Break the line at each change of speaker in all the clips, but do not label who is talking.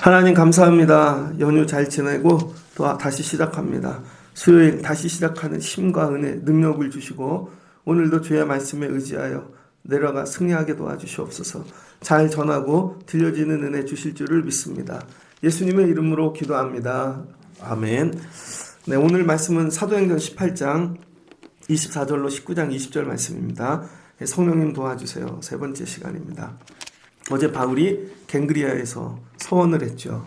하나님 감사합니다. 연휴 잘 지내고 또 다시 시작합니다. 수요일 다시 시작하는 힘과 은혜, 능력을 주시고 오늘도 주의 말씀에 의지하여 내려가 승리하게 도와주시옵소서. 잘 전하고 들려지는 은혜 주실 줄을 믿습니다. 예수님의 이름으로 기도합니다. 아멘. 네, 오늘 말씀은 사도행전 18장 24절로 19장 20절 말씀입니다. 성령님 도와주세요. 세 번째 시간입니다. 어제 바울이 갱그리아에서 서원을 했죠.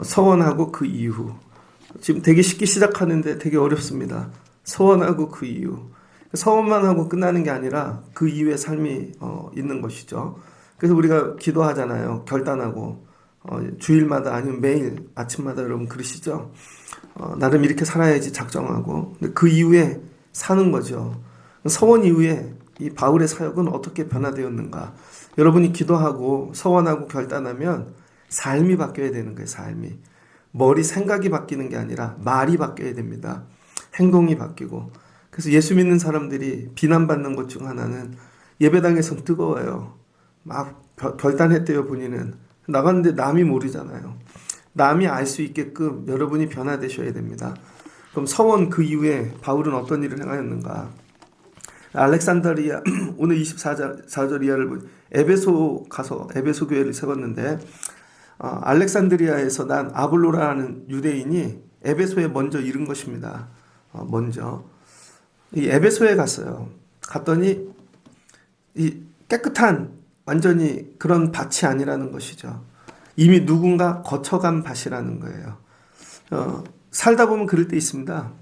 서원하고 그 이후. 지금 되게 쉽게 시작하는데 되게 어렵습니다. 서원하고 그 이후. 서원만 하고 끝나는 게 아니라 그 이후의 삶이 있는 것이죠. 그래서 우리가 기도하잖아요. 결단하고 주일마다 아니면 매일 아침마다 여러분 그러시죠. 나름 이렇게 살아야지 작정하고 근데 그 이후에 사는 거죠. 서원 이후에 이 바울의 사역은 어떻게 변화되었는가. 여러분이 기도하고 서원하고 결단하면 삶이 바뀌어야 되는 거예요. 삶이. 머리 생각이 바뀌는 게 아니라 말이 바뀌어야 됩니다. 행동이 바뀌고. 그래서 예수 믿는 사람들이 비난받는 것 중 하나는 예배당에선 뜨거워요. 막 결단했대요. 본인은. 나갔는데 남이 모르잖아요. 남이 알 수 있게끔 여러분이 변화되셔야 됩니다. 그럼 서원 그 이후에 바울은 어떤 일을 행하였는가. 알렉산드리아 오늘 24절 이하를 보니 에베소 가서 에베소 교회를 세웠는데 알렉산드리아에서 난 아볼로라는 유대인이 에베소에 먼저 이른 것입니다. 먼저 이 에베소에 갔어요. 갔더니 이 깨끗한 완전히 그런 밭이 아니라는 것이죠. 이미 누군가 거쳐간 밭이라는 거예요. 살다 보면 그럴 때 있습니다.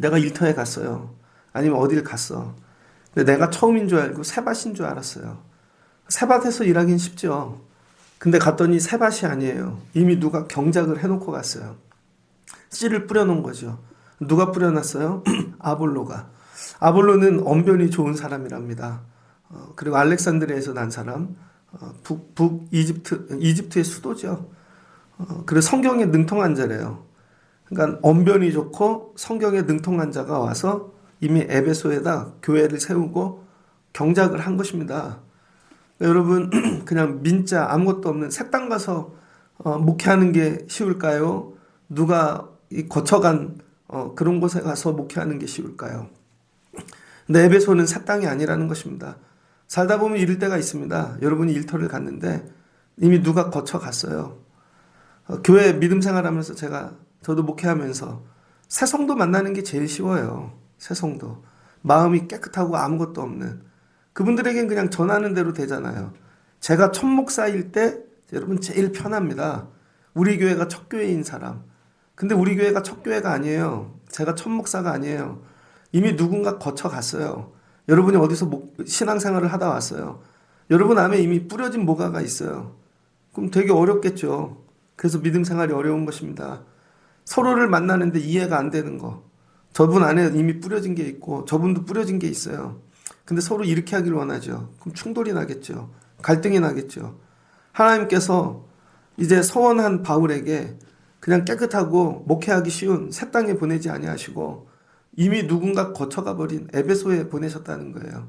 내가 일터에 갔어요. 아니면 어딜 갔어. 근데 내가 처음인 줄 알고 새밭인 줄 알았어요. 새밭에서 일하긴 쉽죠. 근데 갔더니 새밭이 아니에요. 이미 누가 경작을 해놓고 갔어요. 씨를 뿌려놓은 거죠. 누가 뿌려놨어요? 아볼로가. 아볼로는 언변이 좋은 사람이랍니다. 그리고 알렉산드리아에서 난 사람, 북 이집트의 수도죠. 그리고 성경에 능통한 자래요. 그러니까 언변이 좋고 성경에 능통한 자가 와서 이미 에베소에다 교회를 세우고 경작을 한 것입니다. 여러분 그냥 민자 아무것도 없는 새 땅 가서 목회하는 게 쉬울까요? 누가 거쳐간 그런 곳에 가서 목회하는 게 쉬울까요? 근데 에베소는 새 땅이 아니라는 것입니다. 살다 보면 이럴 때가 있습니다. 여러분이 일터를 갔는데 이미 누가 거쳐갔어요. 교회 믿음 생활하면서 저도 목회하면서 새 성도 만나는 게 제일 쉬워요. 새 성도. 마음이 깨끗하고 아무것도 없는. 그분들에겐 그냥 전하는 대로 되잖아요. 제가 첫 목사일 때 여러분 제일 편합니다. 우리 교회가 첫 교회인 사람. 근데 우리 교회가 첫 교회가 아니에요. 제가 첫 목사가 아니에요. 이미 누군가 거쳐갔어요. 여러분이 어디서 신앙생활을 하다 왔어요. 여러분 안에 이미 뿌려진 모가가 있어요. 그럼 되게 어렵겠죠. 그래서 믿음 생활이 어려운 것입니다. 서로를 만나는데 이해가 안 되는 거. 저분 안에 이미 뿌려진 게 있고 저분도 뿌려진 게 있어요. 근데 서로 이렇게 하길 원하죠. 그럼 충돌이 나겠죠. 갈등이 나겠죠. 하나님께서 이제 서원한 바울에게 그냥 깨끗하고 목회하기 쉬운 새 땅에 보내지 아니하시고 이미 누군가 거쳐가 버린 에베소에 보내셨다는 거예요.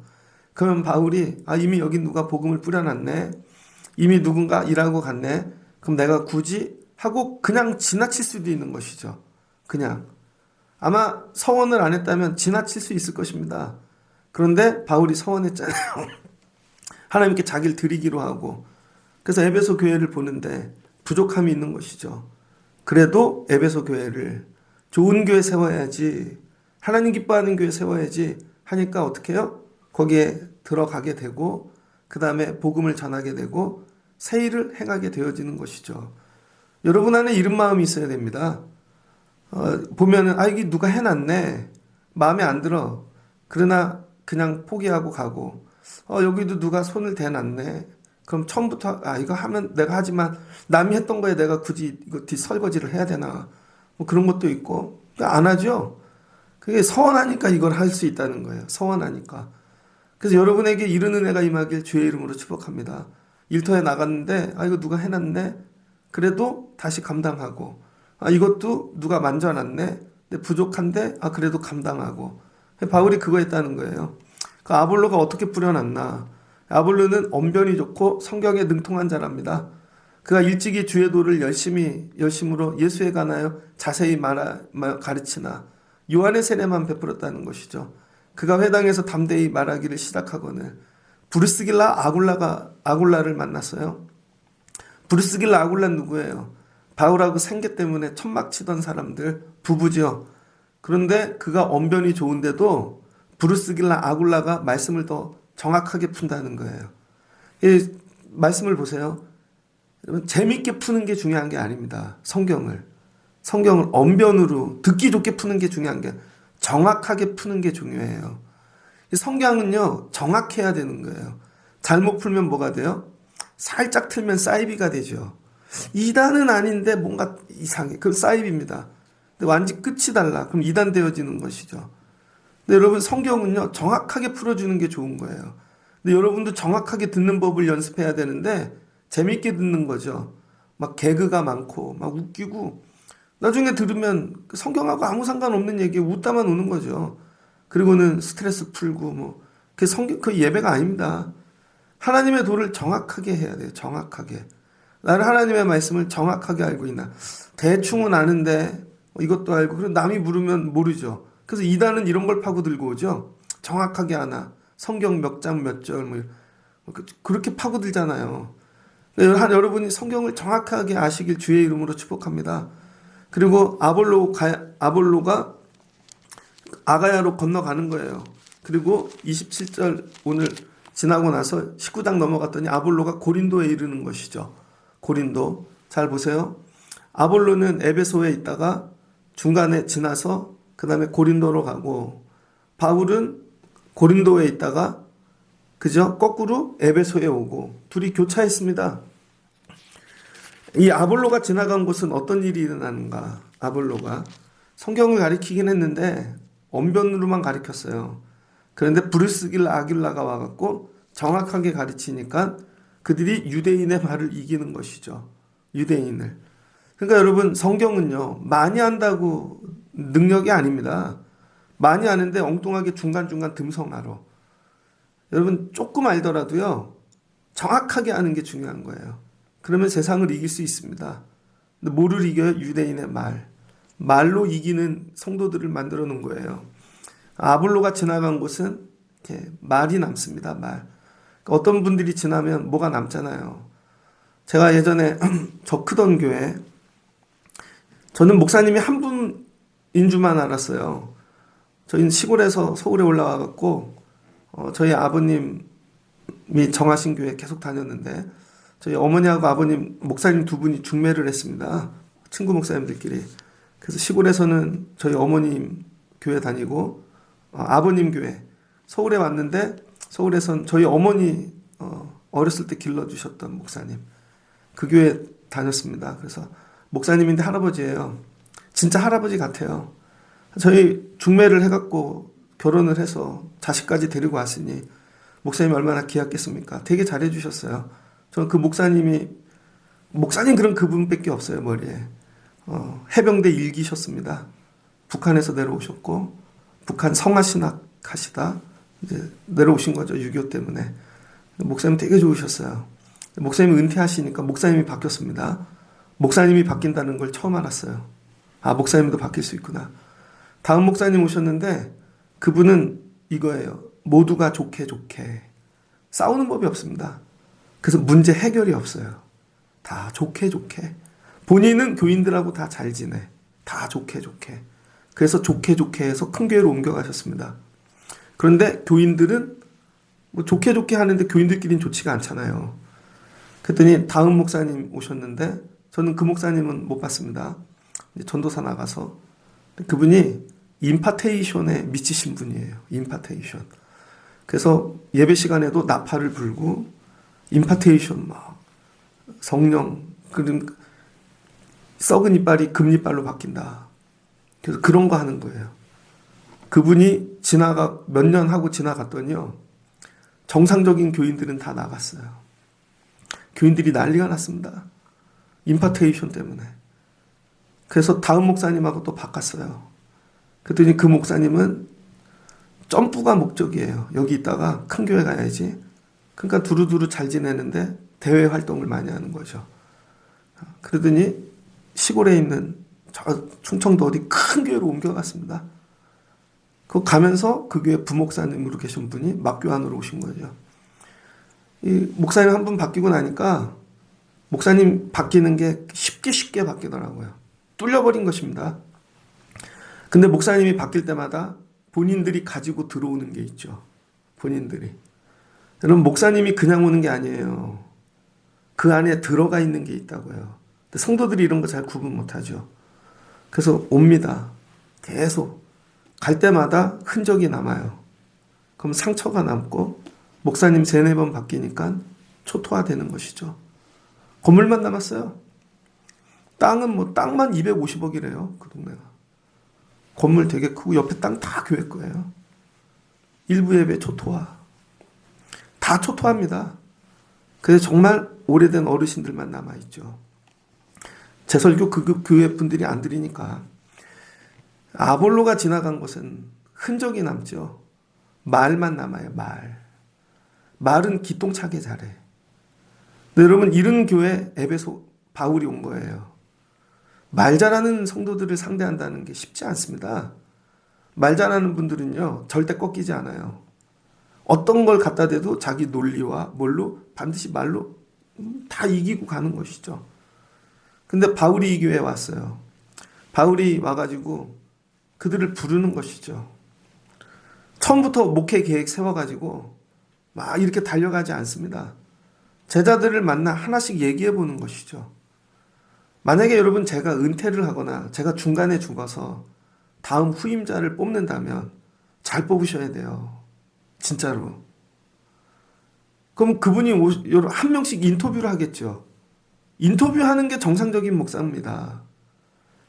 그럼 바울이 이미 여기 누가 복음을 뿌려놨네. 이미 누군가 일하고 갔네. 그럼 내가 굳이 하고 그냥 지나칠 수도 있는 것이죠. 그냥. 아마 서원을 안 했다면 지나칠 수 있을 것입니다. 그런데 바울이 서원했잖아요. 하나님께 자기를 드리기로 하고. 그래서 에베소 교회를 보는데 부족함이 있는 것이죠. 그래도 에베소 교회를 좋은 교회 세워야지, 하나님 기뻐하는 교회 세워야지 하니까 어떻게 해요? 거기에 들어가게 되고 그 다음에 복음을 전하게 되고 새 일을 행하게 되어지는 것이죠. 여러분 안에 이런 마음이 있어야 됩니다. 보면은 이게 누가 해놨네. 마음에 안 들어. 그러나 그냥 포기하고 가고 여기도 누가 손을 대놨네. 그럼 처음부터 이거 하면 내가 하지만 남이 했던 거에 내가 굳이 이거 뒷설거지를 해야 되나. 뭐 그런 것도 있고 안 하죠. 그게 서원하니까 이걸 할 수 있다는 거예요. 서원하니까. 그래서 여러분에게 이런 은혜가 임하길 주의 이름으로 축복합니다. 일터에 나갔는데 이거 누가 해놨네. 그래도 다시 감당하고 이것도 누가 만져놨네. 근데 부족한데 그래도 감당하고. 바울이 그거 했다는 거예요. 그 아볼로가 어떻게 뿌려놨나. 아볼로는 언변이 좋고 성경에 능통한 자랍니다. 그가 일찍이 주의 도를 열심으로 예수에 관하여 자세히 가르치나 요한의 세례만 베풀었다는 것이죠. 그가 회당에서 담대히 말하기를 시작하거늘 브루스길라 아굴라를 만났어요. 브루스길라 아굴라는 누구예요? 바울하고 생계 때문에 천막 치던 사람들 부부죠. 그런데 그가 언변이 좋은데도 브루스길라 아굴라가 말씀을 더 정확하게 푼다는 거예요. 이 말씀을 보세요. 재밌게 푸는 게 중요한 게 아닙니다. 성경을 언변으로 듣기 좋게 푸는 게 중요한 게 정확하게 푸는 게 중요해요. 성경은요 정확해야 되는 거예요. 잘못 풀면 뭐가 돼요? 살짝 틀면 사이비가 되죠. 2단은 아닌데 뭔가 이상해. 그럼 사이비입니다. 근데 완전 끝이 달라. 그럼 2단 되어지는 것이죠. 근데 여러분 성경은요 정확하게 풀어주는 게 좋은 거예요. 근데 여러분도 정확하게 듣는 법을 연습해야 되는데 재밌게 듣는 거죠. 막 개그가 많고 막 웃기고 나중에 들으면 성경하고 아무 상관없는 얘기에 웃다만 오는 거죠. 그리고는 스트레스 풀고 그 예배가 아닙니다. 하나님의 도를 정확하게 해야 돼요. 정확하게. 나는 하나님의 말씀을 정확하게 알고 있나. 대충은 아는데 이것도 알고 그리고 남이 물으면 모르죠. 그래서 이단은 이런 걸 파고들고 오죠. 정확하게 하나. 성경 몇 장 몇 절 그렇게 파고들잖아요. 여러분이 성경을 정확하게 아시길 주의 이름으로 축복합니다. 그리고 아볼로가 아가야로 건너가는 거예요. 그리고 27절 오늘 지나고 나서 19장 넘어갔더니 아볼로가 고린도에 이르는 것이죠. 고린도. 잘 보세요. 아볼로는 에베소에 있다가 중간에 지나서 그 다음에 고린도로 가고 바울은 고린도에 있다가 그죠? 거꾸로 에베소에 오고 둘이 교차했습니다. 이 아볼로가 지나간 곳은 어떤 일이 일어나는가? 아볼로가 성경을 가리키긴 했는데 언변으로만 가리켰어요. 그런데 브루스길라 아귤라가 와갖고 정확하게 가르치니까 그들이 유대인의 말을 이기는 것이죠. 유대인을. 그러니까 여러분 성경은요 많이 한다고 능력이 아닙니다. 많이 아는데 엉뚱하게 중간중간 듬성하러. 여러분 조금 알더라도요 정확하게 아는 게 중요한 거예요. 그러면 세상을 이길 수 있습니다. 근데 뭐를 이겨요? 유대인의 말로 이기는 성도들을 만들어 놓은 거예요. 아볼로가 지나간 곳은 이렇게 말이 남습니다. 말. 어떤 분들이 지나면 뭐가 남잖아요. 제가 예전에 저 크던 교회 저는 목사님이 한 분인 줄만 알았어요. 저희는 시골에서 서울에 올라와 갖고 저희 아버님이 정하신 교회 계속 다녔는데 저희 어머니하고 아버님 목사님 두 분이 중매를 했습니다. 친구 목사님들끼리. 그래서 시골에서는 저희 어머님 교회 다니고 아버님 교회 서울에 왔는데 서울에선 저희 어머니 어렸을 때 길러주셨던 목사님 그 교회 다녔습니다. 그래서 목사님인데 할아버지예요. 진짜 할아버지 같아요. 저희 중매를 해갖고 결혼을 해서 자식까지 데리고 왔으니 목사님이 얼마나 귀하겠습니까? 되게 잘해주셨어요. 저는 그 목사님 그런 그분밖에 없어요. 머리에. 해병대 일기셨습니다. 북한에서 내려오셨고 북한 성화신학 하시다 이제 내려오신 거죠. 6.25 때문에. 목사님 되게 좋으셨어요. 목사님이 은퇴하시니까 목사님이 바뀌었습니다. 목사님이 바뀐다는 걸 처음 알았어요. 목사님도 바뀔 수 있구나. 다음 목사님 오셨는데 그분은 이거예요. 모두가 좋게 싸우는 법이 없습니다. 그래서 문제 해결이 없어요. 다 좋게 본인은 교인들하고 다 잘 지내. 다 좋게 그래서 좋게 해서 큰 교회로 옮겨가셨습니다. 그런데 교인들은 뭐 좋게 하는데 교인들끼리는 좋지가 않잖아요. 그랬더니 다음 목사님 오셨는데 저는 그 목사님은 못 봤습니다. 전도사 나가서 그분이 임파테이션에 미치신 분이에요. 임파테이션. 그래서 예배 시간에도 나팔을 불고 임파테이션 막 성령 그런 썩은 이빨이 금이빨로 바뀐다. 그래서 그런 거 하는 거예요. 그분이 몇 년 하고 지나갔더니요. 정상적인 교인들은 다 나갔어요. 교인들이 난리가 났습니다. 임파테이션 때문에. 그래서 다음 목사님하고 또 바꿨어요. 그랬더니 그 목사님은 점프가 목적이에요. 여기 있다가 큰 교회 가야지. 그러니까 두루두루 잘 지내는데 대외 활동을 많이 하는 거죠. 그러더니 시골에 있는 저 충청도 어디 큰 교회로 옮겨갔습니다. 그 가면서 그 교회 부목사님으로 계신 분이 막교환으로 오신 거죠. 이 목사님 한 분 바뀌고 나니까 목사님 바뀌는 게 쉽게 바뀌더라고요. 뚫려버린 것입니다. 근데 목사님이 바뀔 때마다 본인들이 가지고 들어오는 게 있죠. 본인들이. 여러분, 목사님이 그냥 오는 게 아니에요. 그 안에 들어가 있는 게 있다고요. 근데 성도들이 이런 거 잘 구분 못하죠. 그래서 옵니다. 계속. 갈 때마다 흔적이 남아요. 그럼 상처가 남고 목사님 3-4번 바뀌니까 초토화되는 것이죠. 건물만 남았어요. 땅은 땅만 250억이래요. 그 동네가. 건물 되게 크고 옆에 땅 다 교회 거예요. 일부 예배 초토화. 다 초토화합니다. 그래서 정말 오래된 어르신들만 남아있죠. 제 설교 그 교회 분들이 안 들으니까. 아볼로가 지나간 곳은 흔적이 남죠. 말만 남아요. 말은 기똥차게 잘해. 근데 여러분, 이런 교회 에베소 바울이 온 거예요. 말 잘하는 성도들을 상대한다는 게 쉽지 않습니다. 말 잘하는 분들은요, 절대 꺾이지 않아요. 어떤 걸 갖다 대도 자기 논리와 뭘로 반드시 말로 다 이기고 가는 것이죠. 근데 바울이 이 교회에 왔어요. 바울이 와가지고 그들을 부르는 것이죠. 처음부터 목회 계획 세워가지고 막 이렇게 달려가지 않습니다. 제자들을 만나 하나씩 얘기해 보는 것이죠. 만약에 여러분 제가 은퇴를 하거나 제가 중간에 죽어서 다음 후임자를 뽑는다면 잘 뽑으셔야 돼요. 진짜로. 그럼 그분이 한 명씩 인터뷰를 하겠죠. 인터뷰하는 게 정상적인 목사입니다.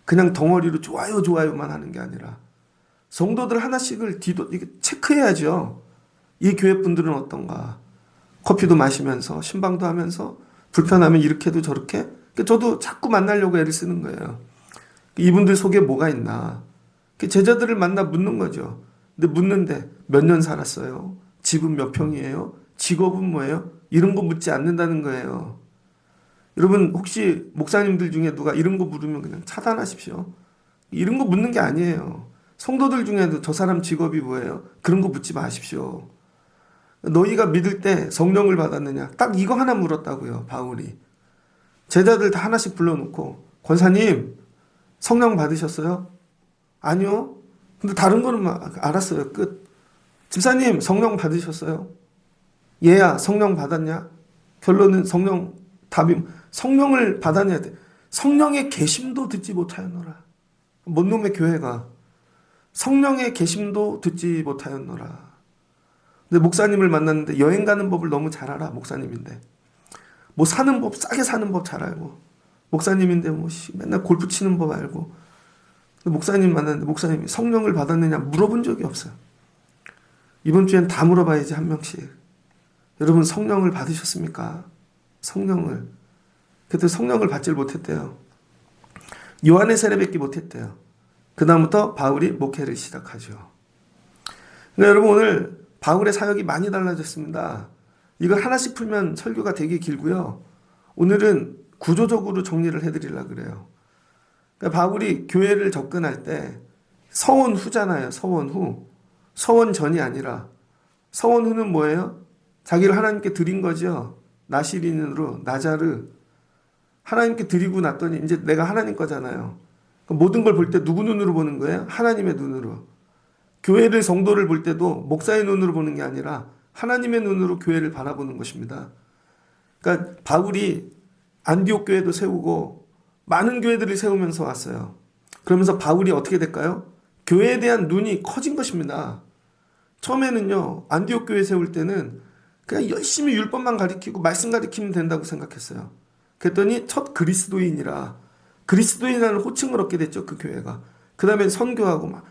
그냥 덩어리로 좋아요만 하는 게 아니라 성도들 하나씩을 체크해야죠. 이 교회 분들은 어떤가. 커피도 마시면서 신방도 하면서 불편하면 이렇게도 저렇게. 저도 자꾸 만나려고 애를 쓰는 거예요. 이분들 속에 뭐가 있나. 제자들을 만나 묻는 거죠. 근데 묻는데 몇 년 살았어요? 집은 몇 평이에요? 직업은 뭐예요? 이런 거 묻지 않는다는 거예요. 여러분, 혹시 목사님들 중에 누가 이런 거 물으면 그냥 차단하십시오. 이런 거 묻는 게 아니에요. 성도들 중에도 저 사람 직업이 뭐예요? 그런 거 묻지 마십시오. 너희가 믿을 때 성령을 받았느냐? 딱 이거 하나 물었다고요, 바울이. 제자들 다 하나씩 불러놓고, 권사님, 성령 받으셨어요? 아니요. 근데 다른 거는 알았어요. 끝. 집사님, 성령 받으셨어요? 얘야, 성령 받았냐? 결론은 성령을 받았냐? 성령의 계심도 듣지 못하였노라. 뭔 놈의 교회가 성령의 계심도 듣지 못하였노라. 근데 목사님을 만났는데 여행 가는 법을 너무 잘 알아. 목사님인데 사는 법, 싸게 사는 법 잘 알고, 목사님인데 맨날 골프 치는 법 알고. 근데 목사님 만났는데 목사님이 성령을 받았느냐 물어본 적이 없어요. 이번 주엔 다 물어봐야지, 한 명씩. 여러분, 성령을 받으셨습니까? 성령을. 그때 성령을 받질 못했대요. 요한의 세례 뵙기 못했대요. 그 다음부터 바울이 목회를 시작하죠. 그러니까 여러분, 오늘 바울의 사역이 많이 달라졌습니다. 이걸 하나씩 풀면 설교가 되게 길고요. 오늘은 구조적으로 정리를 해드리려고 그래요. 그러니까 바울이 교회를 접근할 때 서원 후잖아요. 서원 후. 서원 전이 아니라, 서원 후는 뭐예요? 자기를 하나님께 드린 거죠. 나시린으로, 나자르. 하나님께 드리고 났더니 이제 내가 하나님 거잖아요. 모든 걸 볼 때 누구 눈으로 보는 거예요? 하나님의 눈으로. 교회를, 성도를 볼 때도 목사의 눈으로 보는 게 아니라 하나님의 눈으로 교회를 바라보는 것입니다. 그러니까 바울이 안디옥 교회도 세우고 많은 교회들을 세우면서 왔어요. 그러면서 바울이 어떻게 될까요? 교회에 대한 눈이 커진 것입니다. 처음에는요, 안디옥 교회 세울 때는 그냥 열심히 율법만 가리키고 말씀 가리키면 된다고 생각했어요. 그랬더니 첫 그리스도인이라는 호칭을 얻게 됐죠, 그 교회가. 그 다음에 선교하고 막.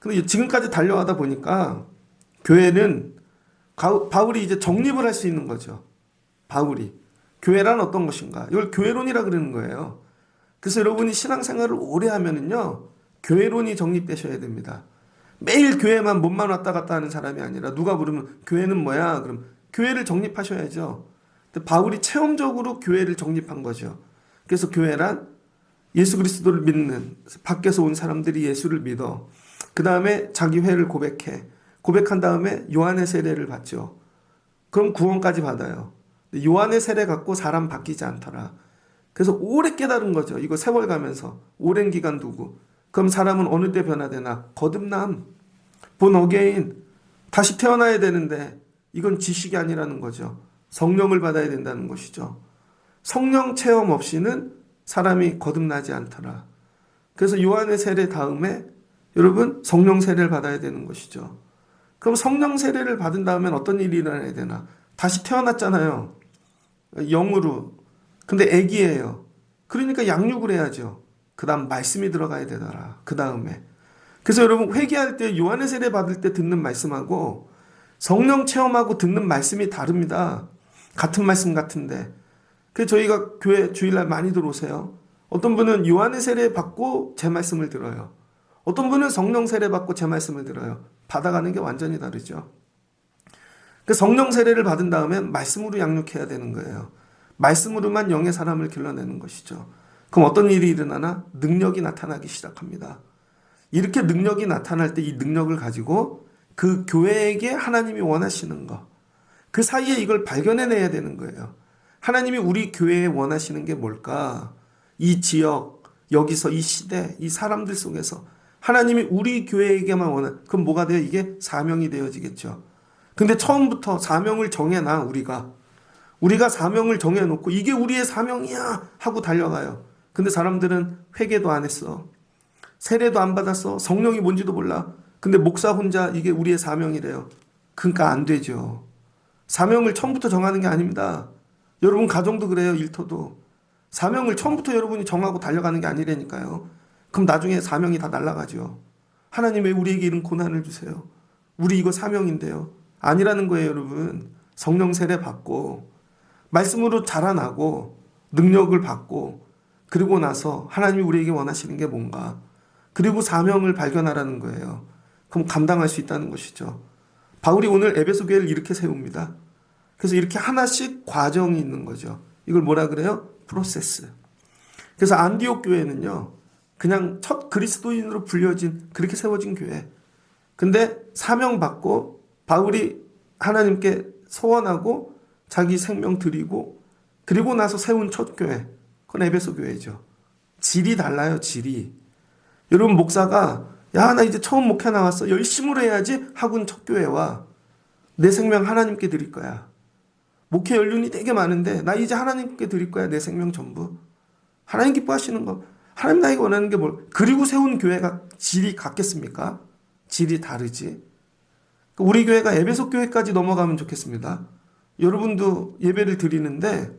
근데 지금까지 달려가다 보니까 교회는 바울이 이제 정립을 할 수 있는 거죠. 바울이. 교회란 어떤 것인가? 이걸 교회론이라 그러는 거예요. 그래서 여러분이 신앙생활을 오래 하면은요, 교회론이 정립되셔야 됩니다. 매일 교회만 몸만 왔다 갔다 하는 사람이 아니라 누가 부르면 교회는 뭐야? 그럼 교회를 정립하셔야죠. 근데 바울이 체험적으로 교회를 정립한 거죠. 그래서 교회란 예수 그리스도를 믿는 밖에서 온 사람들이 예수를 믿어. 그 다음에 자기 회를 고백해. 고백한 다음에 요한의 세례를 받죠. 그럼 구원까지 받아요. 요한의 세례 갖고 사람 바뀌지 않더라. 그래서 오래 깨달은 거죠. 이거 세월 가면서 오랜 기간 두고. 그럼 사람은 어느 때 변화되나? 거듭남, 본 어게인, 다시 태어나야 되는데 이건 지식이 아니라는 거죠. 성령을 받아야 된다는 것이죠. 성령 체험 없이는 사람이 거듭나지 않더라. 그래서 요한의 세례 다음에 여러분 성령 세례를 받아야 되는 것이죠. 그럼 성령 세례를 받은 다음엔 어떤 일이 일어나야 되나? 다시 태어났잖아요. 영으로. 근데 애기예요. 그러니까 양육을 해야죠. 그 다음 말씀이 들어가야 되더라. 그 다음에. 그래서 여러분 회개할 때 요한의 세례 받을 때 듣는 말씀하고 성령 체험하고 듣는 말씀이 다릅니다. 같은 말씀 같은데. 그래서 저희가 교회 주일날 많이 들어오세요. 어떤 분은 요한의 세례 받고 제 말씀을 들어요. 어떤 분은 성령 세례 받고 제 말씀을 들어요. 받아가는 게 완전히 다르죠. 그 성령 세례를 받은 다음에 말씀으로 양육해야 되는 거예요. 말씀으로만 영의 사람을 길러내는 것이죠. 그럼 어떤 일이 일어나나? 능력이 나타나기 시작합니다. 이렇게 능력이 나타날 때 이 능력을 가지고 그 교회에게 하나님이 원하시는 거, 그 사이에 이걸 발견해내야 되는 거예요. 하나님이 우리 교회에 원하시는 게 뭘까? 이 지역, 여기서 이 시대, 이 사람들 속에서 하나님이 우리 교회에게만 원하는, 그럼 뭐가 돼요? 이게 사명이 되어지겠죠. 근데 처음부터 사명을 정해놔, 우리가 사명을 정해놓고 이게 우리의 사명이야 하고 달려가요. 근데 사람들은 회개도 안 했어. 세례도 안 받았어. 성령이 뭔지도 몰라. 근데 목사 혼자 이게 우리의 사명이래요. 그러니까 안 되죠. 사명을 처음부터 정하는 게 아닙니다. 여러분 가정도 그래요. 일터도. 사명을 처음부터 여러분이 정하고 달려가는 게 아니라니까요. 그럼 나중에 사명이 다 날아가죠. 하나님 왜 우리에게 이런 고난을 주세요? 우리 이거 사명인데요. 아니라는 거예요, 여러분. 성령 세례 받고 말씀으로 자라나고 능력을 받고 그리고 나서 하나님이 우리에게 원하시는 게 뭔가, 그리고 사명을 발견하라는 거예요. 그럼 감당할 수 있다는 것이죠. 바울이 오늘 에베소 교회를 이렇게 세웁니다. 그래서 이렇게 하나씩 과정이 있는 거죠. 이걸 뭐라 그래요? 프로세스. 그래서 안디옥 교회는요, 그냥 첫 그리스도인으로 불려진, 그렇게 세워진 교회. 근데 사명받고 바울이 하나님께 소원하고 자기 생명 드리고 그리고 나서 세운 첫 교회, 그건 에베소 교회죠. 질이 달라요, 질이. 여러분 목사가 야, 나 이제 처음 목회 나왔어, 열심으로 해야지 하고는 첫 교회와 내 생명 하나님께 드릴 거야. 목회 연륜이 되게 많은데 나 이제 하나님께 드릴 거야, 내 생명 전부. 하나님 기뻐하시는 거, 하나님 나에게 원하는 게 뭘, 그리고 세운 교회가 질이 같겠습니까? 질이 다르지. 우리 교회가 에베소 교회까지 넘어가면 좋겠습니다. 여러분도 예배를 드리는데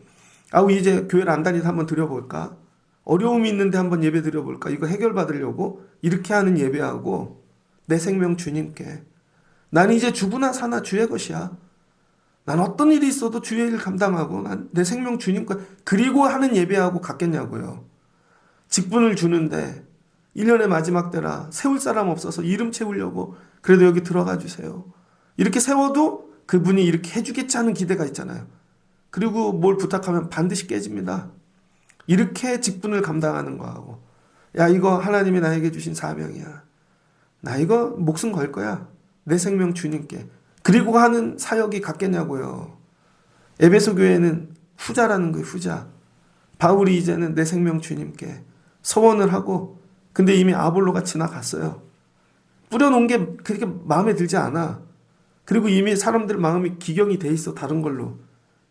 이제 교회를 안 다니다 한번 드려볼까? 어려움이 있는데 한번 예배 드려볼까? 이거 해결받으려고 이렇게 하는 예배하고 내 생명 주님께, 난 이제 주구나 사나 주의 것이야. 난 어떤 일이 있어도 주의 일 감당하고 난 내 생명 주님 것, 그리고 하는 예배하고 같겠냐고요. 직분을 주는데 1년의 마지막 때라 세울 사람 없어서 이름 채우려고 그래도 여기 들어가 주세요. 이렇게 세워도 그분이 이렇게 해주겠지 하는 기대가 있잖아요. 그리고 뭘 부탁하면 반드시 깨집니다. 이렇게 직분을 감당하는 거하고, 야, 이거 하나님이 나에게 주신 사명이야, 나 이거 목숨 걸 거야, 내 생명 주님께, 그리고 하는 사역이 같겠냐고요. 에베소 교회는 후자라는 거예요, 후자. 바울이 이제는 내 생명 주님께 서원을 하고, 근데 이미 아볼로가 지나갔어요. 뿌려놓은 게 그렇게 마음에 들지 않아. 그리고 이미 사람들 마음이 기경이 돼 있어, 다른 걸로.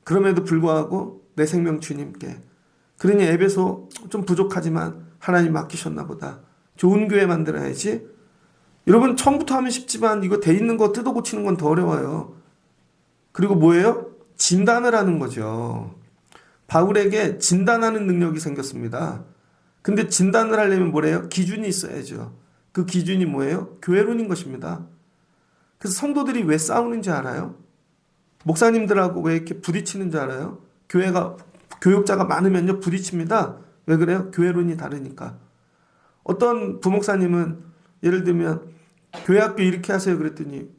그럼에도 불구하고 내 생명 주님께. 그러니 에베소 좀 부족하지만 하나님 맡기셨나 보다. 좋은 교회 만들어야지. 여러분 처음부터 하면 쉽지만 이거 돼 있는 거 뜯어 고치는 건 더 어려워요. 그리고 뭐예요? 진단을 하는 거죠. 바울에게 진단하는 능력이 생겼습니다. 근데 진단을 하려면 뭐래요? 기준이 있어야죠. 그 기준이 뭐예요? 교회론인 것입니다. 그래서 성도들이 왜 싸우는지 알아요? 목사님들하고 왜 이렇게 부딪히는 줄 알아요? 교회가 교육자가 많으면요 부딪힙니다. 왜 그래요? 교회론이 다르니까. 어떤 부목사님은 예를 들면 교회 학교 이렇게 하세요 그랬더니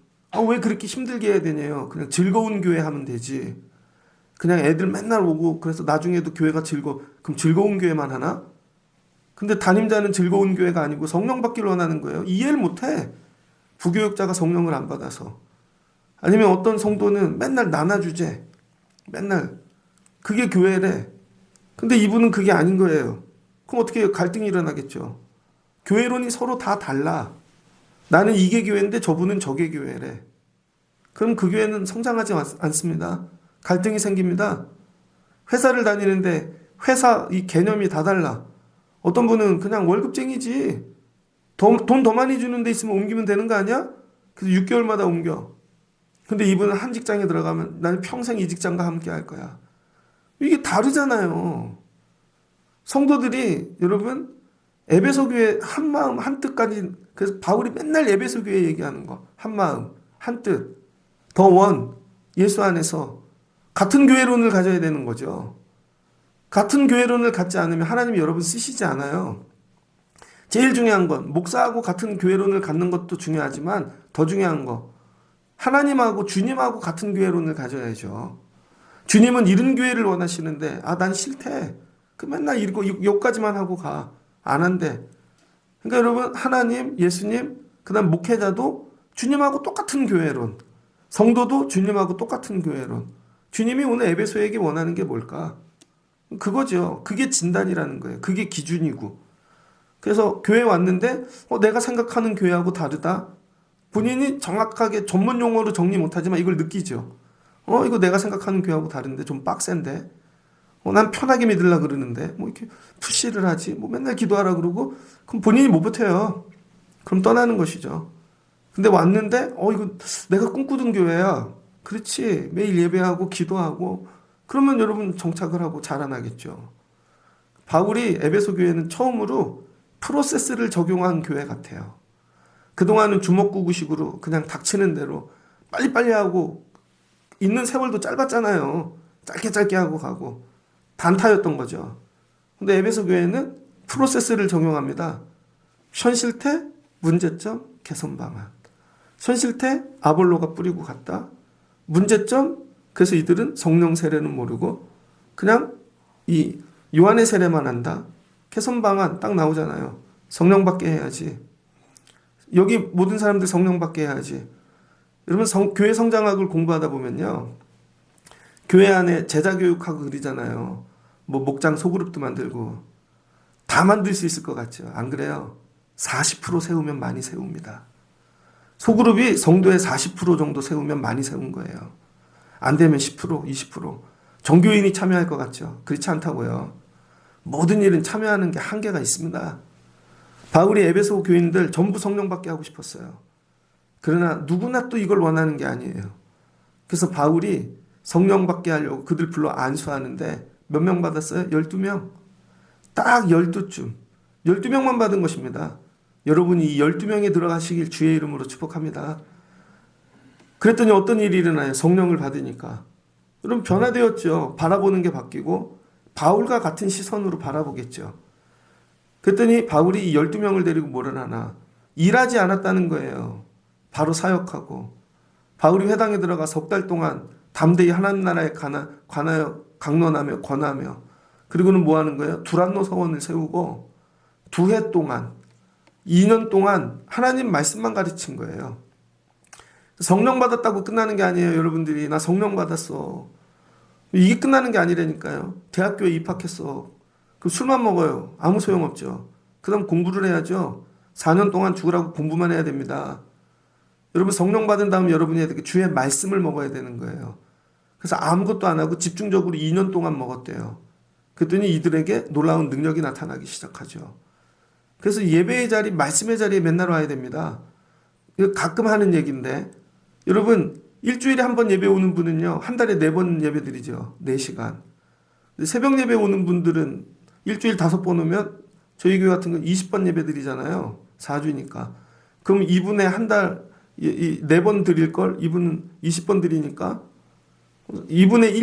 왜 그렇게 힘들게 해야 되냐요. 그냥 즐거운 교회 하면 되지. 그냥 애들 맨날 오고 그래서 나중에도 교회가 그럼 즐거운 교회만 하나? 근데 담임자는 즐거운 교회가 아니고 성령 받기를 원하는 거예요. 이해를 못해. 부교육자가 성령을 안 받아서. 아니면 어떤 성도는 맨날 나눠주제. 맨날. 그게 교회래. 근데 이분은 그게 아닌 거예요. 그럼 어떻게 해요? 갈등이 일어나겠죠. 교회론이 서로 다 달라. 나는 이게 교회인데 저분은 저게 교회래. 그럼 그 교회는 성장하지 않습니다. 갈등이 생깁니다. 회사를 다니는데 회사 이 개념이 다 달라. 어떤 분은 그냥 월급쟁이지. 돈 더 많이 주는 데 있으면 옮기면 되는 거 아니야? 그래서 6개월마다 옮겨. 근데 이분은 한 직장에 들어가면 나는 평생 이 직장과 함께 할 거야. 이게 다르잖아요. 성도들이 여러분 에베소 교회 한 마음 한 뜻까지 그래서 바울이 맨날 에베소 교회 얘기하는 거. 한 마음 한 뜻. 더 원. 예수 안에서 같은 교회론을 가져야 되는 거죠. 같은 교회론을 갖지 않으면 하나님이 여러분 쓰시지 않아요. 제일 중요한 건 목사하고 같은 교회론을 갖는 것도 중요하지만 더 중요한 거 하나님하고 주님하고 같은 교회론을 가져야죠. 주님은 이런 교회를 원하시는데 난 싫대. 그 맨날 이러고 욕까지만 하고 가. 안 한대. 그러니까 여러분 하나님, 예수님, 그다음 목회자도 주님하고 똑같은 교회론. 성도도 주님하고 똑같은 교회론. 주님이 오늘 에베소에게 원하는 게 뭘까? 그거죠. 그게 진단이라는 거예요. 그게 기준이고. 그래서 교회 왔는데 내가 생각하는 교회하고 다르다. 본인이 정확하게 전문 용어로 정리 못하지만 이걸 느끼죠. 이거 내가 생각하는 교회하고 다른데 좀 빡센데. 난 편하게 믿으려고 그러는데 이렇게 푸시를 하지. 맨날 기도하라 그러고 그럼 본인이 못 버텨요. 그럼 떠나는 것이죠. 근데 왔는데 이거 내가 꿈꾸던 교회야. 그렇지. 매일 예배하고 기도하고 그러면 여러분 정착을 하고 자라나겠죠. 바울이 에베소 교회는 처음으로 프로세스를 적용한 교회 같아요. 그동안은 주먹구구식으로 그냥 닥치는 대로 빨리빨리 하고 있는 세월도 짧았잖아요. 짧게 하고 가고 단타였던 거죠. 근데 에베소 교회는 프로세스를 적용합니다. 현실태, 문제점, 개선 방안. 현실태, 아볼로가 뿌리고 갔다. 문제점, 그래서 이들은 성령 세례는 모르고 그냥 이 요한의 세례만 한다. 개선 방안 딱 나오잖아요. 성령 받게 해야지. 여기 모든 사람들 성령 받게 해야지. 여러분 교회 성장학을 공부하다 보면요. 교회 안에 제자 교육하고 그러잖아요. 목장 소그룹도 만들고 다 만들 수 있을 것 같죠. 안 그래요? 40% 세우면 많이 세웁니다. 소그룹이 성도의 40% 정도 세우면 많이 세운 거예요. 안 되면 10%, 20%. 정교인이 참여할 것 같죠? 그렇지 않다고요. 모든 일은 참여하는 게 한계가 있습니다. 바울이 에베소 교인들 전부 성령 받게 하고 싶었어요. 그러나 누구나 또 이걸 원하는 게 아니에요. 그래서 바울이 성령 받게 하려고 그들 불러 안수하는데 몇 명 받았어요? 12명. 딱 12쯤. 12명만 받은 것입니다. 여러분이 이 12명에 들어가시길 주의 이름으로 축복합니다. 그랬더니 어떤 일이 일어나요? 성령을 받으니까. 여러분 변화되었죠. 바라보는 게 바뀌고 바울과 같은 시선으로 바라보겠죠. 그랬더니 바울이 이 12명을 데리고 뭐를 하나? 일하지 않았다는 거예요. 바로 사역하고. 바울이 회당에 들어가 석 달 동안 담대히 하나님 나라에 관하여 강론하며 권하며 그리고는 뭐 하는 거예요? 두란노 서원을 세우고 2해 동안 2년 동안 하나님 말씀만 가르친 거예요. 성령 받았다고 끝나는 게 아니에요. 여러분들이 나 성령 받았어. 이게 끝나는 게 아니라니까요. 대학교에 입학했어. 그럼 술만 먹어요. 아무 소용없죠. 그 다음 공부를 해야죠. 4년 동안 죽으라고 공부만 해야 됩니다. 여러분 성령 받은 다음 여러분이 해야 되게 주의 말씀을 먹어야 되는 거예요. 그래서 아무것도 안 하고 집중적으로 2년 동안 먹었대요. 그랬더니 이들에게 놀라운 능력이 나타나기 시작하죠. 그래서 예배의 자리, 말씀의 자리에 맨날 와야 됩니다. 이거 가끔 하는 얘기인데 여러분 일주일에 한 번 예배 오는 분은요. 한 달에 4번 예배 드리죠. 4시간. 새벽 예배 오는 분들은 일주일 5번 오면 저희 교회 같은 건 20번 예배 드리잖아요. 4주니까. 그럼 이분의 한 달 4번 드릴 걸 이분은 20번 드리니까 이분의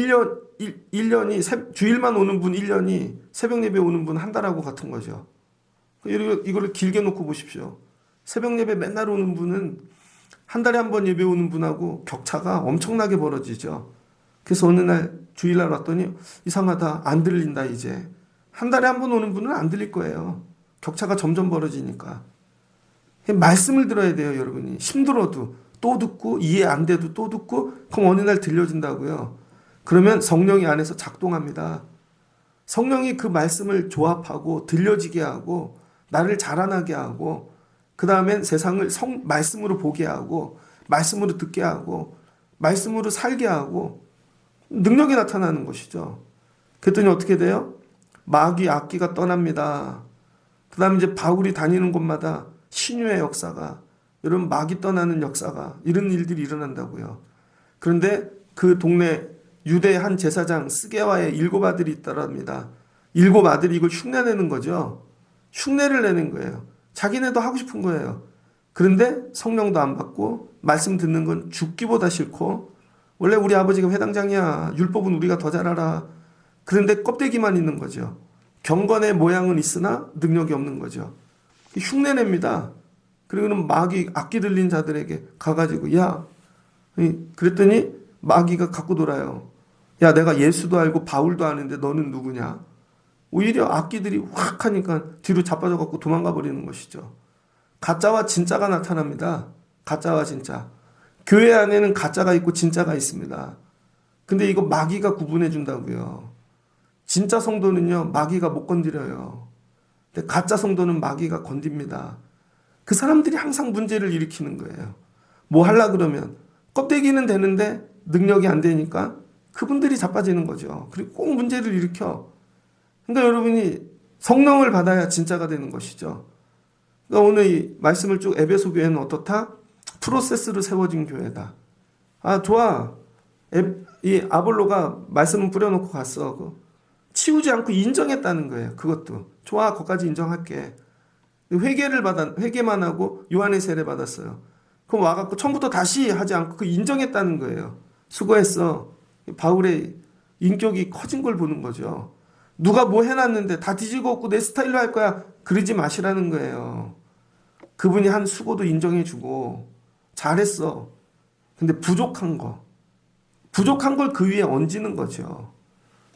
1년이 주일만 오는 분 1년이 새벽 예배 오는 분 한 달하고 같은 거죠. 이거를 길게 놓고 보십시오. 새벽 예배 맨날 오는 분은 한 달에 한 번 예배 오는 분하고 격차가 엄청나게 벌어지죠. 그래서 어느 날 주일날 왔더니 이상하다, 안 들린다 이제. 한 달에 한 번 오는 분은 안 들릴 거예요. 격차가 점점 벌어지니까. 말씀을 들어야 돼요, 여러분이. 힘들어도 또 듣고 이해 안 돼도 또 듣고 그럼 어느 날 들려진다고요. 그러면 성령이 안에서 작동합니다. 성령이 그 말씀을 조합하고 들려지게 하고 나를 자라나게 하고 그 다음엔 세상을 말씀으로 보게 하고 말씀으로 듣게 하고 말씀으로 살게 하고 능력이 나타나는 것이죠. 그랬더니 어떻게 돼요? 마귀 악기가 떠납니다. 그 다음에 이제 바울이 다니는 곳마다 신유의 역사가, 여러분 마귀 떠나는 역사가, 이런 일들이 일어난다고요. 그런데 그 동네 유대 한 제사장 스게와의 7 아들이 있더랍니다. 7 아들이 이걸 흉내내는 거죠. 흉내를 내는 거예요. 자기네도 하고 싶은 거예요. 그런데 성령도 안 받고 말씀 듣는 건 죽기보다 싫고, 원래 우리 아버지가 회당장이야, 율법은 우리가 더 잘 알아. 그런데 껍데기만 있는 거죠. 경건의 모양은 있으나 능력이 없는 거죠. 흉내냅니다. 그리고는 마귀 악기 들린 자들에게 가가지고 야, 그랬더니 마귀가 갖고 돌아요. 야, 내가 예수도 알고 바울도 아는데 너는 누구냐? 오히려 악기들이 확 하니까 뒤로 자빠져 갖고 도망가 버리는 것이죠. 가짜와 진짜가 나타납니다. 가짜와 진짜. 교회 안에는 가짜가 있고 진짜가 있습니다. 근데 이거 마귀가 구분해 준다고요. 진짜 성도는요, 마귀가 못 건드려요. 근데 가짜 성도는 마귀가 건듭니다. 그 사람들이 항상 문제를 일으키는 거예요. 뭐 하려 그러면 껍데기는 되는데 능력이 안 되니까 그분들이 자빠지는 거죠. 그리고 꼭 문제를 일으켜. 그러니까 여러분이 성령을 받아야 진짜가 되는 것이죠. 그러니까 오늘 이 말씀을 쭉 에베소 교회는 어떻다? 프로세스로 세워진 교회다. 아, 좋아. 이 아볼로가 말씀을 뿌려놓고 갔어. 치우지 않고 인정했다는 거예요. 그것도. 좋아, 거기까지 인정할게. 회개만 하고 요한의 세례 받았어요. 그럼 와갖고 처음부터 다시 하지 않고 그 인정했다는 거예요. 수고했어. 바울의 인격이 커진 걸 보는 거죠. 누가 뭐 해놨는데 다 뒤지고 없고 내 스타일로 할 거야. 그러지 마시라는 거예요. 그분이 한 수고도 인정해주고 잘했어. 근데 부족한 걸 그 위에 얹는 거죠.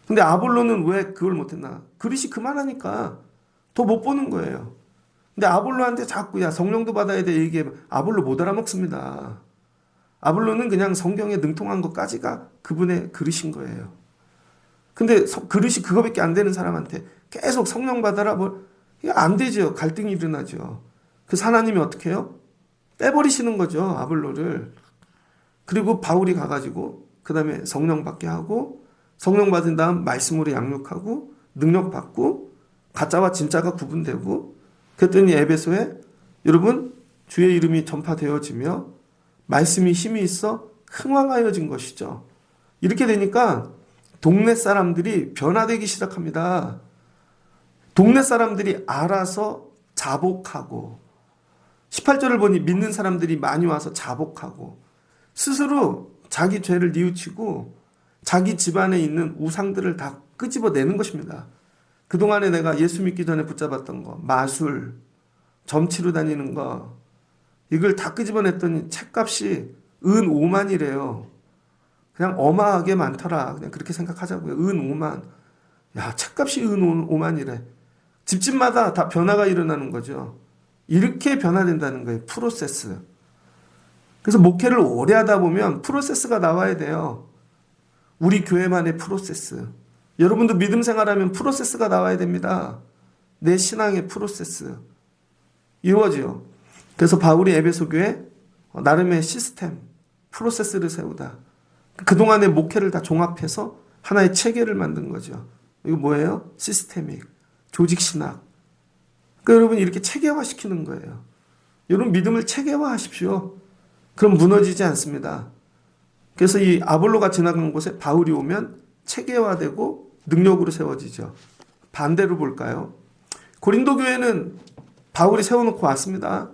근데 아볼로는 왜 그걸 못했나? 그릇이 그만하니까 더 못 보는 거예요. 근데 아볼로한테 자꾸 야 성령도 받아야 돼 얘기하면 아볼로 못 알아먹습니다. 아볼로는 그냥 성경에 능통한 것까지가 그분의 그릇인 거예요. 근데 그릇이 그거밖에 안 되는 사람한테 계속 성령 받아라 뭐 안 되죠. 갈등이 일어나죠. 그래서 하나님이 어떻게 해요? 빼버리시는 거죠. 아볼로를. 그리고 바울이 가가지고 그 다음에 성령 받게 하고 성령 받은 다음 말씀으로 양육하고 능력 받고 가짜와 진짜가 구분되고 그랬더니 에베소에 여러분 주의 이름이 전파되어지며 말씀이 힘이 있어 흥왕하여진 것이죠. 이렇게 되니까 동네 사람들이 변화되기 시작합니다. 동네 사람들이 알아서 자복하고 18절을 보니 믿는 사람들이 많이 와서 자복하고 스스로 자기 죄를 뉘우치고 자기 집안에 있는 우상들을 다 끄집어내는 것입니다. 그동안에 내가 예수 믿기 전에 붙잡았던 거, 마술, 점치러 다니는 거, 이걸 다 끄집어냈더니 책값이 은 5만이래요. 그냥 어마하게 많더라. 그냥 그렇게 생각하자고요. 은 5만. 야, 책값이 은 5만이래. 집집마다 다 변화가 일어나는 거죠. 이렇게 변화된다는 거예요. 프로세스. 그래서 목회를 오래 하다 보면 프로세스가 나와야 돼요. 우리 교회만의 프로세스. 여러분도 믿음 생활하면 프로세스가 나와야 됩니다. 내 신앙의 프로세스. 이루어지요. 그래서 바울이 에베소 교회 나름의 시스템, 프로세스를 세우다. 그동안의 목회를 다 종합해서 하나의 체계를 만든 거죠. 이거 뭐예요? 시스테믹, 조직신학. 그러니까 여러분 이렇게 체계화시키는 거예요. 여러분 믿음을 체계화하십시오. 그럼 무너지지 않습니다. 그래서 이 아볼로가 지나간 곳에 바울이 오면 체계화되고 능력으로 세워지죠. 반대로 볼까요? 고린도 교회는 바울이 세워놓고 왔습니다.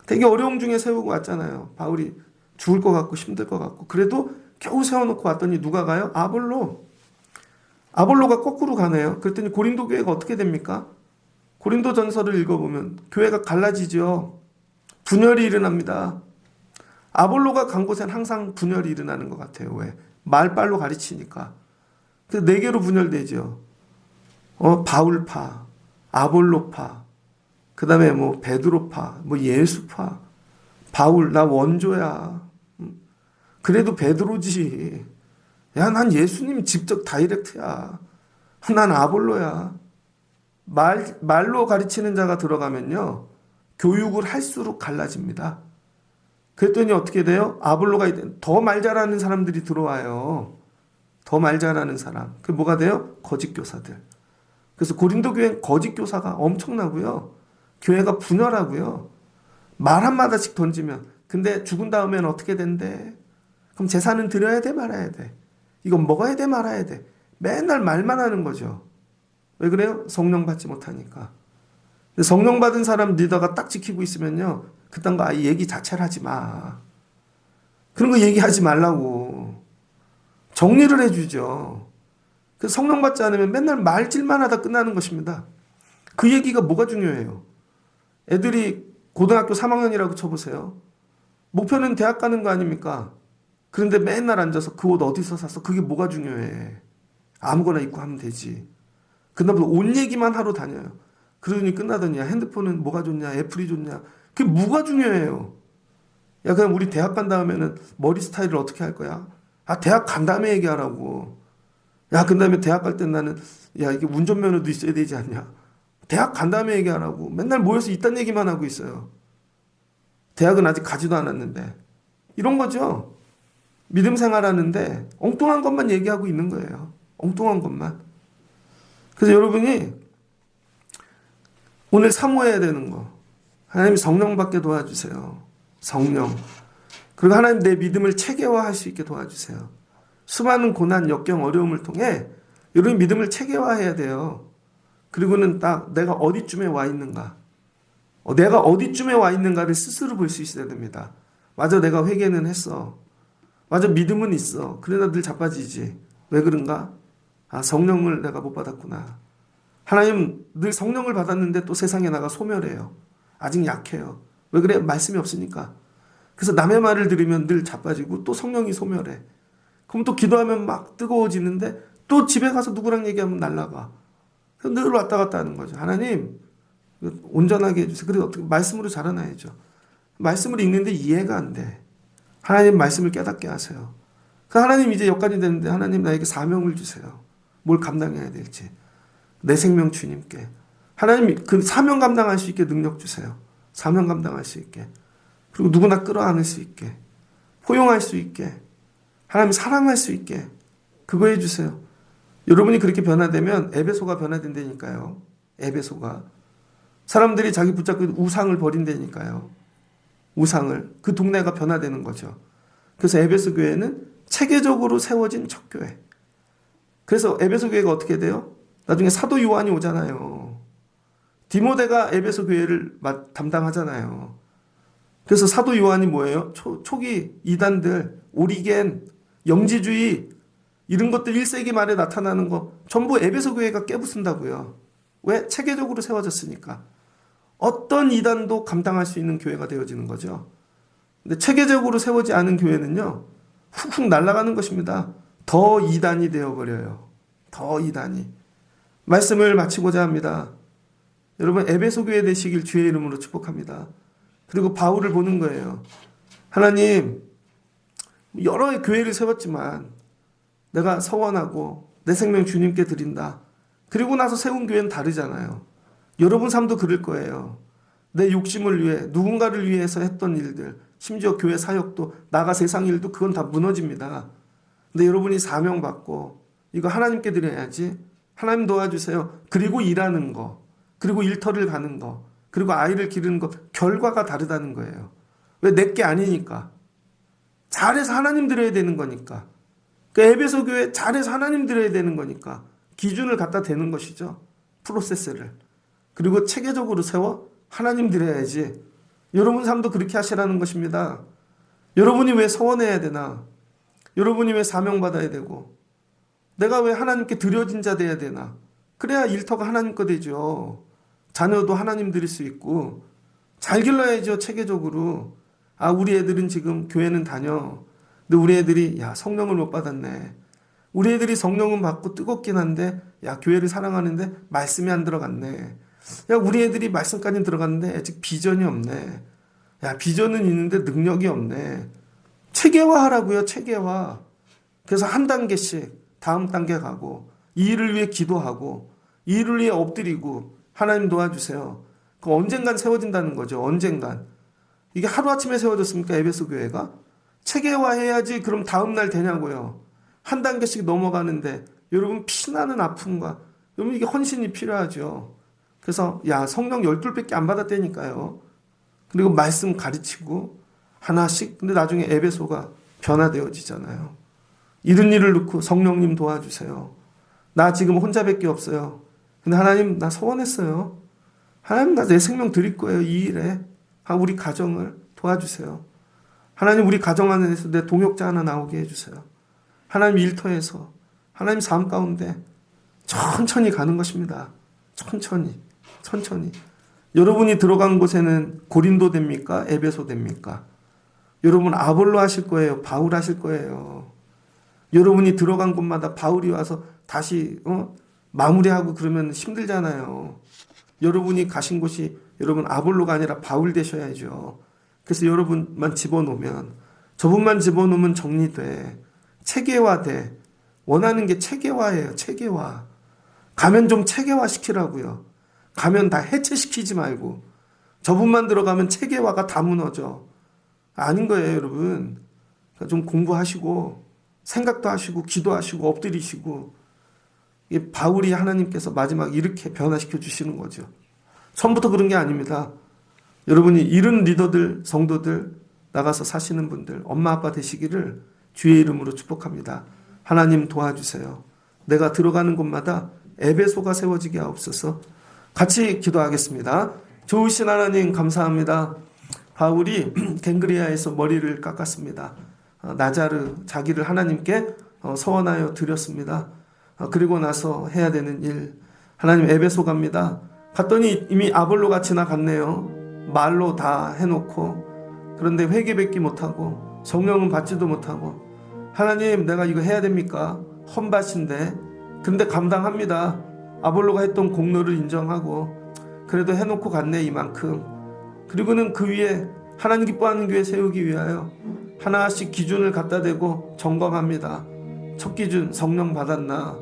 되게 어려움 중에 세우고 왔잖아요. 바울이 죽을 것 같고 힘들 것 같고 그래도 겨우 세워놓고 왔더니 누가 가요? 아볼로가 거꾸로 가네요. 그랬더니 고린도 교회가 어떻게 됩니까? 고린도전서를 읽어보면 교회가 갈라지죠. 분열이 일어납니다. 아볼로가 간 곳엔 항상 분열이 일어나는 것 같아요. 왜? 말빨로 가르치니까. 그래서 네 개로 분열되죠. 바울파, 아볼로파, 그 다음에 뭐 베드로파, 뭐 예수파, 바울 나 원조야. 그래도 베드로지. 야, 난 예수님 직접 다이렉트야. 난 아볼로야. 말로 가르치는 자가 들어가면요, 교육을 할수록 갈라집니다. 그랬더니 어떻게 돼요? 아볼로가 더 말 잘하는 사람들이 들어와요. 더 말 잘하는 사람. 그게 뭐가 돼요? 거짓 교사들. 그래서 고린도 교회는 거짓 교사가 엄청나고요. 교회가 분열하고요. 말 한마디씩 던지면, 근데 죽은 다음엔 어떻게 된대? 그럼 제사는 드려야 돼, 말아야 돼? 이건 먹어야 돼, 말아야 돼? 맨날 말만 하는 거죠. 왜 그래요? 성령 받지 못하니까. 근데 성령 받은 사람 리더가 딱 지키고 있으면요, 그딴 거 아예 얘기 자체를 하지 마. 그런 거 얘기하지 말라고. 정리를 해주죠. 그래서 성령 받지 않으면 맨날 말질만 하다 끝나는 것입니다. 그 얘기가 뭐가 중요해요? 애들이 고등학교 3학년이라고 쳐보세요. 목표는 대학 가는 거 아닙니까? 그런데 맨날 앉아서 그 옷 어디서 샀어? 그게 뭐가 중요해? 아무거나 입고 하면 되지. 그다음부터 옷 얘기만 하러 다녀요. 그러더니 끝나더니 핸드폰은 뭐가 좋냐? 애플이 좋냐? 그게 뭐가 중요해요? 야, 그냥 우리 대학 간 다음에는 머리 스타일을 어떻게 할 거야? 아, 대학 간 다음에 얘기하라고. 야, 그 다음에 대학 갈 땐 나는, 야, 이게 운전면허도 있어야 되지 않냐? 대학 간 다음에 얘기하라고. 맨날 모여서 이딴 얘기만 하고 있어요. 대학은 아직 가지도 않았는데. 이런 거죠. 믿음 생활하는데 엉뚱한 것만 얘기하고 있는 거예요. 엉뚱한 것만. 그래서 여러분이 오늘 사모해야 되는 거, 하나님 성령 받게 도와주세요. 성령. 그리고 하나님 내 믿음을 체계화할 수 있게 도와주세요. 수많은 고난, 역경, 어려움을 통해 여러분 믿음을 체계화해야 돼요. 그리고는 딱 내가 어디쯤에 와 있는가, 내가 어디쯤에 와 있는가를 스스로 볼 수 있어야 됩니다. 맞아, 내가 회개는 했어. 맞아, 믿음은 있어. 그러나 늘 자빠지지. 왜 그런가? 아, 성령을 내가 못 받았구나. 하나님 늘 성령을 받았는데 또 세상에 나가 소멸해요. 아직 약해요. 왜 그래? 말씀이 없으니까. 그래서 남의 말을 들으면 늘 자빠지고 또 성령이 소멸해. 그럼 또 기도하면 막 뜨거워지는데 또 집에 가서 누구랑 얘기하면 날아가. 그래서 늘 왔다 갔다 하는 거죠. 하나님 온전하게 해주세요. 그래서 어떻게 말씀으로 자라나야죠. 말씀을 읽는데 이해가 안 돼. 하나님 말씀을 깨닫게 하세요. 그 하나님 이제 여건이 되는데 하나님 나에게 사명을 주세요. 뭘 감당해야 될지. 내 생명 주님께. 하나님 그 사명 감당할 수 있게 능력 주세요. 사명 감당할 수 있게. 그리고 누구나 끌어안을 수 있게. 포용할 수 있게. 하나님 사랑할 수 있게. 그거 해주세요. 여러분이 그렇게 변화되면 에베소가 변화된다니까요. 에베소가. 사람들이 자기 붙잡고 우상을 버린다니까요. 우상을. 그 동네가 변화되는 거죠. 그래서 에베소 교회는 체계적으로 세워진 첫 교회. 그래서 에베소 교회가 어떻게 돼요? 나중에 사도 요한이 오잖아요. 디모데가 에베소 교회를 담당하잖아요. 그래서 사도 요한이 뭐예요? 초기 이단들, 오리겐, 영지주의 이런 것들 1세기 말에 나타나는 거 전부 에베소 교회가 깨부순다고요. 왜? 체계적으로 세워졌으니까. 어떤 이단도 감당할 수 있는 교회가 되어지는 거죠. 근데 체계적으로 세워지 않은 교회는요, 훅훅 날아가는 것입니다. 더 이단이 되어버려요. 더 이단이. 말씀을 마치고자 합니다. 여러분 에베소 교회 되시길 주의 이름으로 축복합니다. 그리고 바울을 보는 거예요. 하나님 여러 교회를 세웠지만 내가 서원하고 내 생명 주님께 드린다. 그리고 나서 세운 교회는 다르잖아요. 여러분 삶도 그럴 거예요. 내 욕심을 위해 누군가를 위해서 했던 일들, 심지어 교회 사역도 나가 세상 일도 그건 다 무너집니다. 근데 여러분이 사명받고 이거 하나님께 드려야지. 하나님 도와주세요. 그리고 일하는 거, 그리고 일터를 가는 거, 그리고 아이를 기르는 거, 결과가 다르다는 거예요. 왜? 내게 아니니까. 잘해서 하나님 드려야 되는 거니까. 그 에베소 교회 잘해서 하나님 드려야 되는 거니까 기준을 갖다 대는 것이죠. 프로세스를. 그리고 체계적으로 세워 하나님 드려야지. 여러분 삶도 그렇게 하시라는 것입니다. 여러분이 왜 서원해야 되나? 여러분이 왜 사명받아야 되고? 내가 왜 하나님께 드려진 자 돼야 되나? 그래야 일터가 하나님 거 되죠. 자녀도 하나님 드릴 수 있고 잘 길러야죠. 체계적으로. 아, 우리 애들은 지금 교회는 다녀. 근데 우리 애들이 야, 성령을 못 받았네. 우리 애들이 성령은 받고 뜨겁긴 한데 야, 교회를 사랑하는데 말씀이 안 들어갔네. 야, 우리 애들이 말씀까지 들어갔는데 아직 비전이 없네. 야, 비전은 있는데 능력이 없네. 체계화하라고요. 체계화. 그래서 한 단계씩 다음 단계 가고 이 일을 위해 기도하고 이 일을 위해 엎드리고 하나님 도와주세요. 그 언젠간 세워진다는 거죠. 언젠간. 이게 하루아침에 세워졌습니까? 에베소 교회가? 체계화해야지 그럼 다음날 되냐고요. 한 단계씩 넘어가는데 여러분 피나는 아픔과 여러분 이게 헌신이 필요하죠. 그래서 야, 성령 12밖에 안 받았다니까요. 그리고 말씀 가르치고 하나씩. 근데 나중에 에베소가 변화되어지잖아요. 이런 일을 놓고 성령님 도와주세요. 나 지금 혼자밖에 없어요. 근데 하나님 나 소원했어요. 하나님 나 내 생명 드릴 거예요. 이 일에. 우리 가정을 도와주세요. 하나님 우리 가정 안에서 내 동역자 하나 나오게 해주세요. 하나님 일터에서 하나님 삶 가운데 천천히 가는 것입니다. 천천히. 여러분이 들어간 곳에는 고린도 됩니까? 에베소 됩니까? 여러분 아볼로 하실 거예요? 바울 하실 거예요? 여러분이 들어간 곳마다 바울이 와서 다시 마무리하고 그러면 힘들잖아요. 여러분이 가신 곳이 여러분 아볼로가 아니라 바울 되셔야죠. 그래서 여러분만 집어넣으면 저분만 집어넣으면 정리돼. 체계화돼. 원하는 게 체계화예요. 체계화. 가면 좀 체계화 시키라고요. 가면 다 해체시키지 말고 저분만 들어가면 체계화가 다 무너져. 아닌 거예요, 여러분. 그러니까 좀 공부하시고 생각도 하시고 기도하시고 엎드리시고. 이게 바울이 하나님께서 마지막 이렇게 변화시켜 주시는 거죠. 처음부터 그런 게 아닙니다. 여러분이 이런 리더들, 성도들 나가서 사시는 분들, 엄마 아빠 되시기를 주의 이름으로 축복합니다. 하나님 도와주세요. 내가 들어가는 곳마다 에베소가 세워지게 하옵소서. 같이 기도하겠습니다. 좋으신 하나님 감사합니다. 바울이 갱그리아에서 머리를 깎았습니다. 나자르 자기를 하나님께 서원하여 드렸습니다. 그리고 나서 해야 되는 일, 하나님 에베소 갑니다. 갔더니 이미 아볼로가 지나갔네요. 말로 다 해놓고 그런데 회개받기 못하고 성령은 받지도 못하고 하나님 내가 이거 해야 됩니까? 헌밭인데 근데 감당합니다. 아볼로가 했던 공로를 인정하고 그래도 해놓고 갔네 이만큼. 그리고는 그 위에 하나님 기뻐하는 교회 세우기 위하여 하나씩 기준을 갖다 대고 점검합니다. 첫 기준 성령 받았나?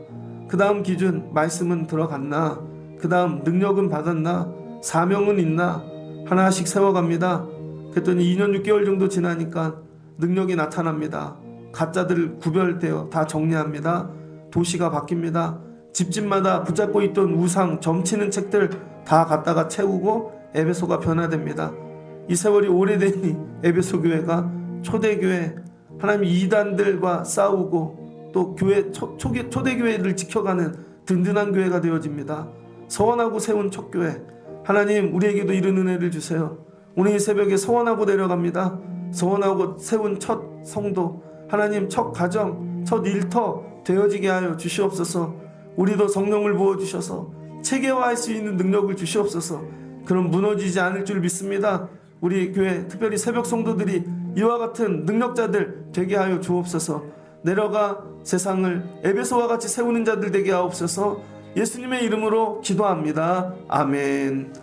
그 다음 기준 말씀은 들어갔나? 그 다음 능력은 받았나? 사명은 있나? 하나씩 세워갑니다. 그랬더니 2년 6개월 정도 지나니까 능력이 나타납니다. 가짜들 구별되어 다 정리합니다. 도시가 바뀝니다. 집집마다 붙잡고 있던 우상 점치는 책들 다 갖다가 채우고 에베소가 변화됩니다. 이 세월이 오래되니 에베소 교회가 초대교회, 하나님 이단들과 싸우고 또 교회 초대교회를 지켜가는 든든한 교회가 되어집니다. 서원하고 세운 첫 교회, 하나님 우리에게도 이런 은혜를 주세요. 오늘 이 새벽에 서원하고 내려갑니다. 서원하고 세운 첫 성도, 하나님 첫 가정, 첫 일터 되어지게 하여 주시옵소서. 우리도 성령을 부어주셔서 체계화할 수 있는 능력을 주시옵소서. 그럼 무너지지 않을 줄 믿습니다. 우리 교회 특별히 새벽 성도들이 이와 같은 능력자들 되게 하여 주옵소서. 내려가 세상을 에베소와 같이 세우는 자들 되게 하옵소서. 예수님의 이름으로 기도합니다. 아멘.